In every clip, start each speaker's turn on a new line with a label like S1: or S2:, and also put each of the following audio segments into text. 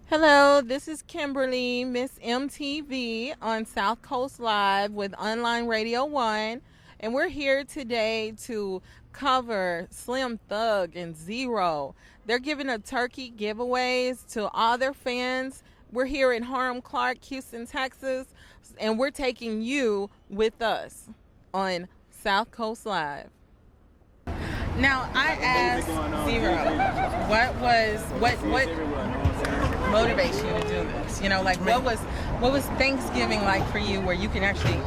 S1: Hello, this is Kimberly, Miss MTV on South Coast Live with Online Radio 1. And we're here today to cover Slim Thug and Zero. They're giving a turkey giveaways to all their fans. We're here in Hiram, Clarke, Houston, Texas. And we're taking you with us on South Coast Live. Now, I asked Zero, what motivates you to do this? You know, like what was Thanksgiving like for you, where you can actually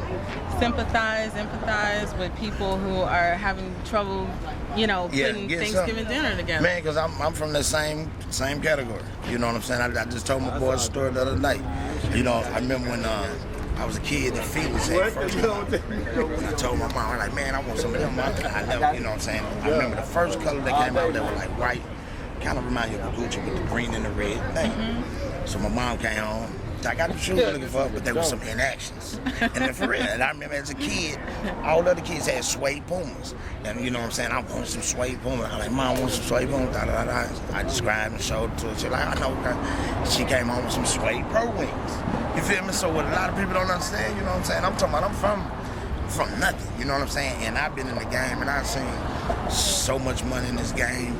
S1: empathize with people who are having trouble, you know, putting Thanksgiving dinner together?
S2: Man, because I'm from the same category. You know what I'm saying? I just told my boy a story the other night. You know, I remember when I was a kid, the feet was at first. And I told my mom, I'm like, man, I want some of them. I never, you know what I'm saying? I remember the first color that came out, they were like white. Kind of remind you of a Gucci with the green and the red thing. Mm-hmm. So my mom came home. I got the shoes looking for, but there was some inactions. And then for real, and I remember as a kid, all the other kids had suede Pumas. And you know what I'm saying? I want some suede Pumas. I'm like, Mom, I want some suede Pumas. Da, da, da, da. I described and showed it to her. She like, I know that. She came home with some suede Pro Wings. You feel me? So what a lot of people don't understand, you know what I'm saying? I'm talking about, I'm from nothing, you know what I'm saying? And I've been in the game and I've seen so much money in this game.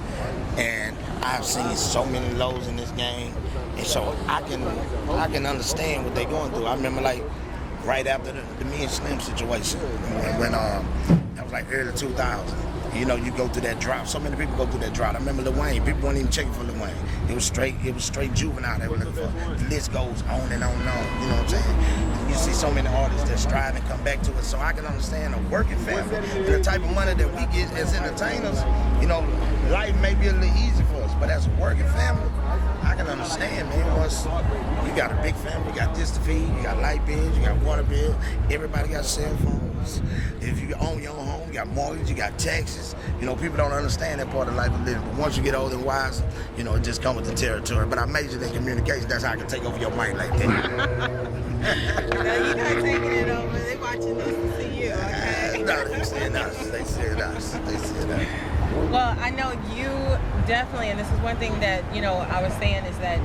S2: And I've seen so many lows in this game, and so I can understand what they're going through. I remember like right after the me and Slim situation, when that was like early 2000. You know, you go through that drought. So many people go through that drought. I remember Lil Wayne. People weren't even checking for Lil Wayne. It was straight Juvenile they were looking for. The list goes on and on and on. You know what I'm saying? You see so many artists that strive and come back to it. So I can understand a working family and the type of money that we get as entertainers. You know, life may be a little easy for us, but as a working family, I can understand, man. Once you got a big family, you got this to feed, you got light bills, you got water bill, everybody got cell phones. If you own your own home, you got mortgage, you got taxes. You know, people don't understand that part of life of living. But once you get older and wiser, you know, it just comes with the territory. But I majored in communication. That's how I can take over your mind like that.
S1: No, you're not taking it over. They watching this to see you, okay?
S2: No, they seeing us. They seeing us. They seeing us.
S1: Well, I know you definitely, and this is one thing that, you know, I was saying is that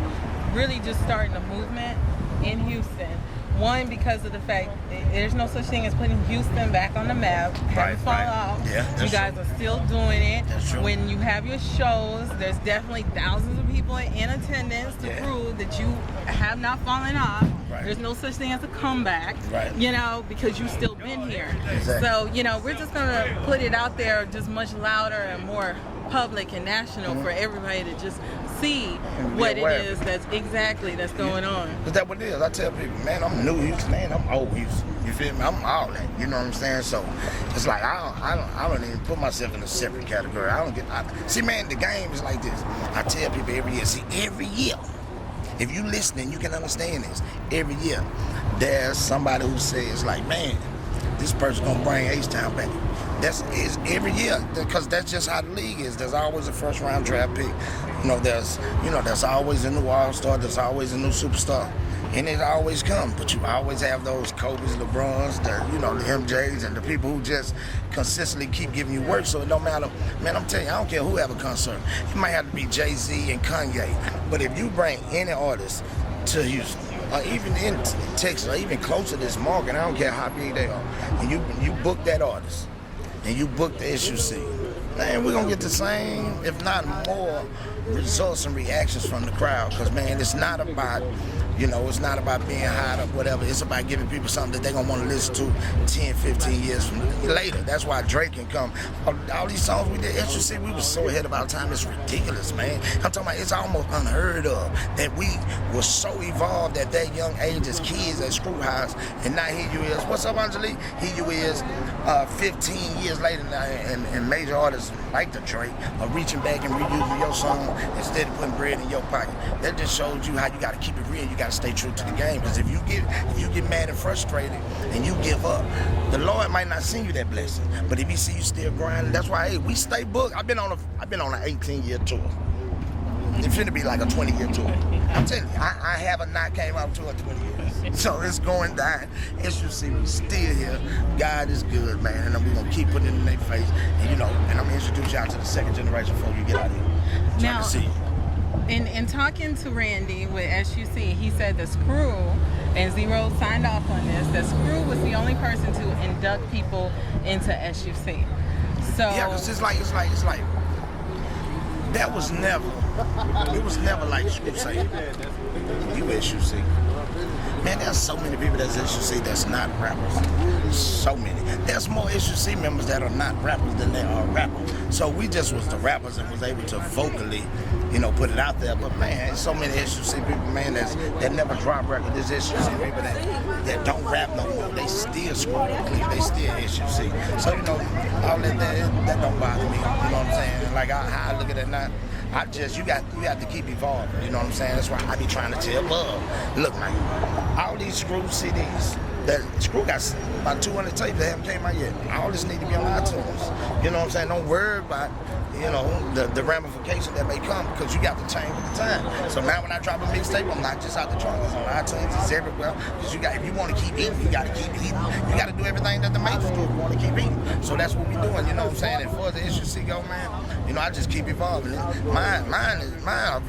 S1: really just starting a movement in Houston. One, because of the fact there's no such thing as putting Houston back on the map. Haven't fallen off.
S2: Yeah,
S1: you guys are still doing it.
S2: That's true.
S1: When you have your shows, there's definitely thousands of people in attendance to prove that you have not fallen off.
S2: Right.
S1: There's no such thing as a comeback, you know, because you've still been here.
S2: Exactly.
S1: So, you know, we're just going to put it out there just much louder and more public and national for everybody to just see what it is that's going on.
S2: Cause that's what it is. I tell people, man, I'm new Houston, man, I'm old Houston. You feel me? I'm all that. You know what I'm saying? So it's like I don't even put myself in a separate category. See, man, the game is like this. I tell people every year. See, every year, if you listening, you can understand this. Every year, there's somebody who says like, man, this person gonna bring H-Town back. That's every year, because that's just how the league is. There's always a first round draft pick. There's always a new all-star. There's always a new superstar, and it always comes. But you always have those Kobe's, LeBrons, the MJs, and the people who just consistently keep giving you work. So it don't matter, man. I'm telling you, I don't care who have a concert. It might have to be Jay-Z and Kanye, but if you bring any artist to Houston, or even in Texas, or even close to this market, I don't care how big they are, and you book that artist, and you book the SUC, man, we're gonna get the same, if not more, results and reactions from the crowd. Because, man, it's not about, it's not about being hot or whatever. It's about giving people something that they're gonna want to listen to 10, 15 years from later. That's why Drake can come. All these songs we did, SUC, we were so ahead of our time, it's ridiculous, man. I'm talking about, it's almost unheard of that we were so evolved at that young age as kids at Screw House, and now here you is. What's up, Angelique? Here you is 15 years later now, and major artists like the Drake are reaching back and reusing your song instead of putting bread in your pocket. That just shows you how you got to keep it real. You got to stay true to the game. Because if you get mad and frustrated and you give up, the Lord might not send you that blessing. But if He see you still grinding, that's why we stay booked. I've been on an 18-year tour. It's finna be like a 20-year tour. I'm telling you, I haven't not came out to a 20 years. So it's going down. As you see, we still here. God is good, man. And we're going to keep putting it in their face. And I'm going to introduce y'all to the second generation before you get out here. So
S1: Now,
S2: I can see you.
S1: In talking to Randy with SUC, he said the Screw, and Zero signed off on this, the Screw was the only person to induct people into SUC. So
S2: Yeah, because it's like that was never, it was never like Screw saying, you SUC. Man, there's so many people that's SUC that's not rappers. So many. There's more SUC members that are not rappers than there are rappers. So we just was the rappers and was able to vocally, put it out there. But man, so many SUC people, man, that never drop record. There's SUC people that don't rap no more. They still screw up. They still SUC. So all that don't bother me. You know what I'm saying? Like how I look at it now. You got to keep evolving, you know what I'm saying? That's why I be trying to tell Love, look, man, all these Screw CDs, that Screw got about 200 tapes that haven't came out yet. All this need to be on iTunes. You know what I'm saying? Don't worry about, the ramification that may come, because you got to change with the time. So now when I drop a mixtape, I'm not just out the trunk, it's on iTunes, it's everywhere. Because if you want to keep eating, you got to keep eating. You got to do everything that the majors do if you want to keep eating. So that's what we doing, you know what I'm saying? And for the SUC go, man, I just keep evolving. Mine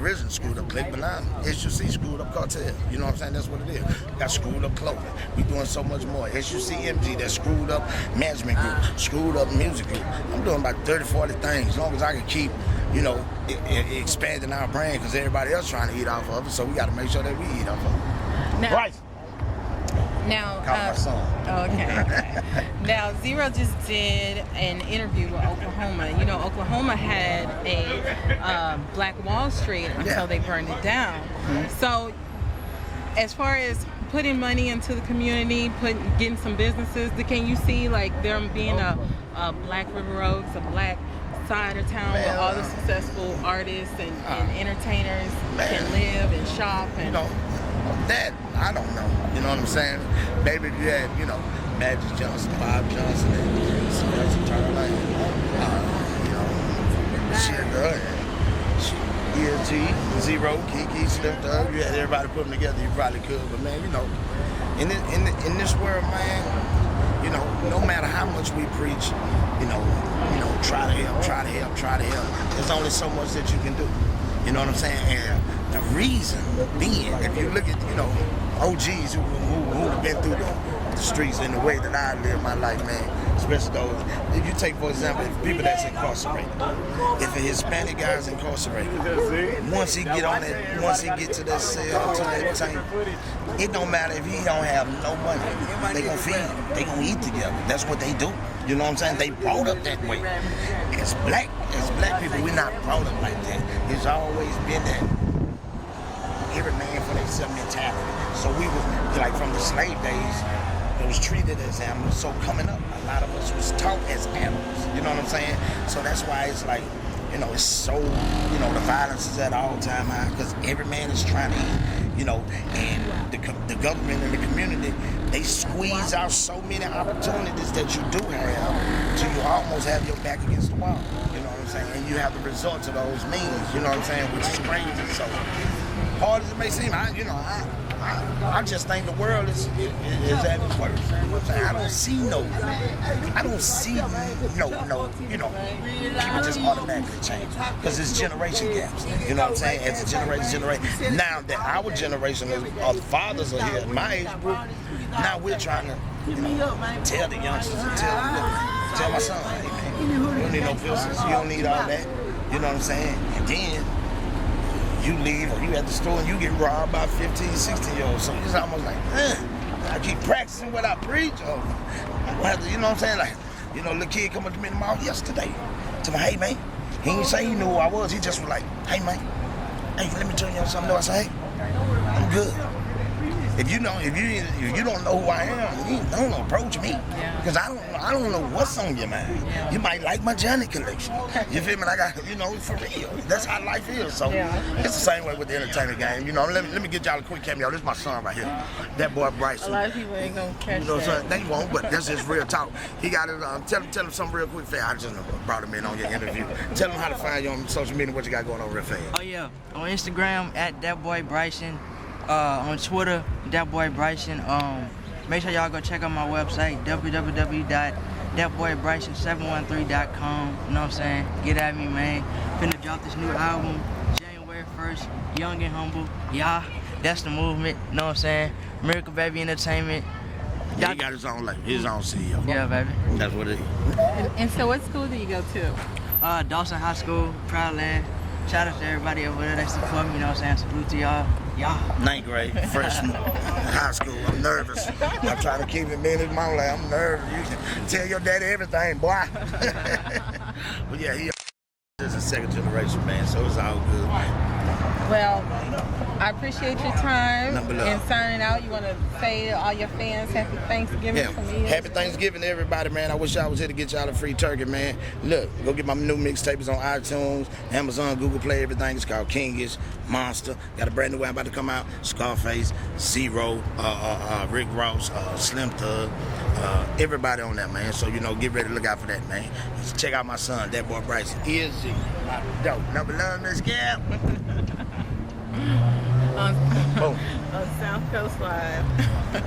S2: originally Screwed Up Click, but now SUC Screwed Up Cartel. You know what I'm saying? That's what it is. Got Screwed Up Clothing. We doing so much more. SUC MG, that Screwed Up Management Group, Screwed Up Music Group. I'm doing about 30, 40 things, as long as I can keep, expanding our brand, because everybody else trying to eat off of it, so we got to make sure that we eat off of it.
S1: now,
S2: Bryson.
S1: Now,
S2: Call my son.
S1: Okay. Now, Zero just did an interview with Oklahoma. Oklahoma had a Black Wall Street until they burned it down.
S2: Mm-hmm.
S1: So, as far as putting money into the community, getting some businesses, can you see like there being a Black River Oaks, a Black side of town where all the successful artists and entertainers can live and shop? And
S2: that I don't know. You know what I'm saying? Maybe if you had, Magic Johnson, Bob Johnson, and Sylvester Turner, Sugar, ESG, Zero, Kiki, Slim Thug. You had everybody put them together, you probably could. But man, in this world, man, no matter how much we preach, try to help. There's only so much that you can do. You know what I'm saying? And the reason being, if you look at, OGs who have been through the streets in the way that I live my life, man, especially those, if you take, for example, people that's incarcerated, if a Hispanic guy is incarcerated, once he get to that cell, to that tank, it don't matter if he don't have no money, they gonna feed him, they gonna eat together. That's what they do. You know what I'm saying? They brought up that way. As black people, we're not brought up like that. It's always been that every man for themselves mentality. So we was, like from the slave days, it was treated as animals. So coming up, a lot of us was taught as animals. You know what I'm saying? So that's why it's like, it's so, the violence is at all time high, because every man is trying to eat, and the government and the community, they squeeze out so many opportunities that you do have till you almost have your back against the wall. You know what I'm saying? And you have the results of those means, you know what I'm saying, which is crazy. So hard as it may seem, I just think the world is at its worst. You know what I'm saying? I don't see no, people just automatically change, because it's generation gaps. You know what I'm saying? As a generation. Now that our generation of fathers are here, my age group, now we're trying to, tell the youngsters and tell my son, hey man, you don't need no filters, you don't need all that. You know what I'm saying? And then you leave, or you at the store and you get robbed by 15, 16-year-olds. So it's almost like, I keep practicing what I preach. Or I have to, you know what I'm saying? Like, little kid come up to me in the mall yesterday. To me, hey man, he didn't say he knew who I was. He just was like, hey man, hey, let me tell you something. I said, hey, I'm good. If you don't know who I am, you don't approach me, because I don't know what's on your mind. You might like my Johnny collection. You feel me? Like for real. That's how life is. So it's the same way with the entertainment game. Let me get y'all a quick cameo. This is my son right here. That boy Bryson.
S1: A lot of people ain't gonna catch that.
S2: They won't, but that's just real talk. He got it. Tell him something real quick. I just brought him in on your interview. Tell him how to find you on social media, what you got going on real fast.
S3: Oh yeah, on Instagram at that boy Bryson. On Twitter, that boy Bryson. Make sure y'all go check out my website, www.thatboybryson713.com. You know what I'm saying? Get at me, man. Finna drop this new album January 1st. Young and Humble. Yeah, that's the movement. Know what I'm saying? Miracle Baby Entertainment.
S2: Yeah, he got his own label, his own CEO.
S3: Yeah, baby.
S2: That's what it is.
S1: And so what school do you go to?
S3: Dawson High School, Proudland. Shout out to everybody over there that support me, you know what I'm saying? Salute to y'all. Yeah.
S2: Ninth grade, freshman, high school. I'm nervous. I'm trying to keep it in his mouth like I'm nervous. You can tell your daddy everything, boy. But yeah, he is a second generation, man, so it's all good.
S1: Well, I appreciate your time
S2: Number love.
S1: and signing out. You want to say to all your fans happy Thanksgiving
S2: Yeah,
S1: from me?
S2: happy Thanksgiving to everybody, man. I wish I was here to get y'all a free turkey, man. Look, go get my new mixtapes on iTunes, Amazon, Google Play, everything. It's called Kingish, Monster. Got a brand new one about to come out. Scarface, Zero, Rick Ross, Slim Thug, everybody on that, man. So, you know, get ready to look out for that, man. Just check out my son, that boy Bryson. ESG. Dope. Number love, Miss Gap.
S1: on
S2: Boom.
S1: South Coast Live.